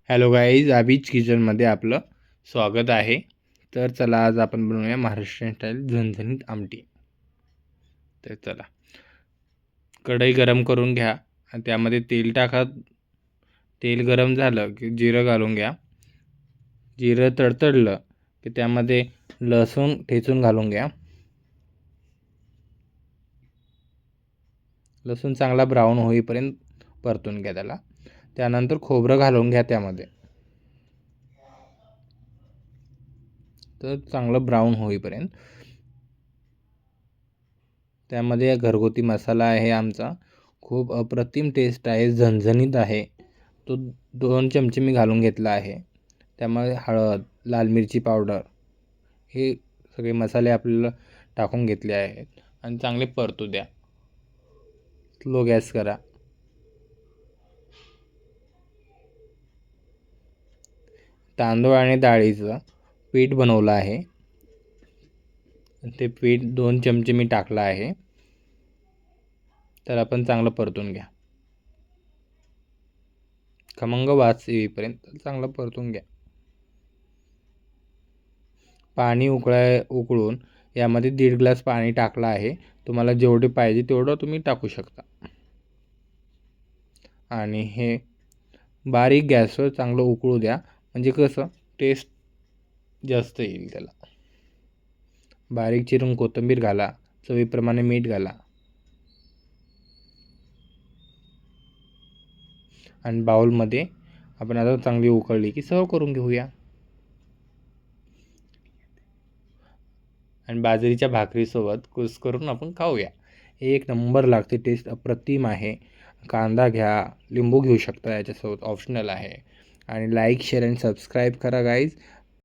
Hello guys, अभिज किचनमध्ये आपलं स्वागत आहे. तर चला, आज आपण बनवूया महाराष्ट्रीयन स्टाईल झणझणीत आमटी. तर चला, कढई गरम करून घ्या आणि त्यामध्ये तेल टाका. तेल गरम झालं की जिरं घालून घ्या. जिरं तडतडलं की त्यामध्ये लसूण ठेचून घालून घ्या. लसूण चांगला ब्राऊन होईपर्यंत परतून घ्या त्याला. त्यानंतर खोबरं घालून घ्या त्यामध्ये. तर चांगलं ब्राऊन होईपर्यंत त्यामध्ये घरगुती मसाला आहे आमचा, खूप अप्रतिम टेस्ट आहे, झणझणीत आहे. तो 2 चमचे मी घालून घेतला आहे. त्यामध्ये हळद, लाल मिरची पावडर हे सगळे मसाले आपल्याला टाकून घेतले आहेत आणि चांगले परतू द्या. स्लो गॅस करा. तांदूळ आणि डाळीचं पीठ बनवलं आहे. ते पीठ 2 चमचे मी टाकलं आहे. तर आपण चांगलं परतून घ्या. खमंग वास येईपर्यंत चांगलं परतून घ्या. पाणी उकळून यामध्ये 1.5 ग्लास पाणी टाकलं आहे. तुम्हाला जेवढे पाहिजे तेवढं तुम्ही टाकू शकता. आणि हे बारीक गॅसवर चांगलं उकळू द्या, म्हणजे कसं टेस्ट जास्त येईल त्याला. बारीक चिरून कोथिंबीर घाला, चवीप्रमाणे मीठ घाला आणि बाउलमध्ये आपण आता चांगली उकळली की सर्व करून घेऊया. आणि बाजरीच्या भाकरीसोबत कुस्करून आपण खाऊया. एक नंबर लागते, टेस्ट अप्रतिम आहे. कांदा घ्या, लिंबू घेऊ शकता याच्यासोबत, ऑप्शनल आहे. आणि लाईक, शेअर आणि सबस्क्राईब करा गाईज.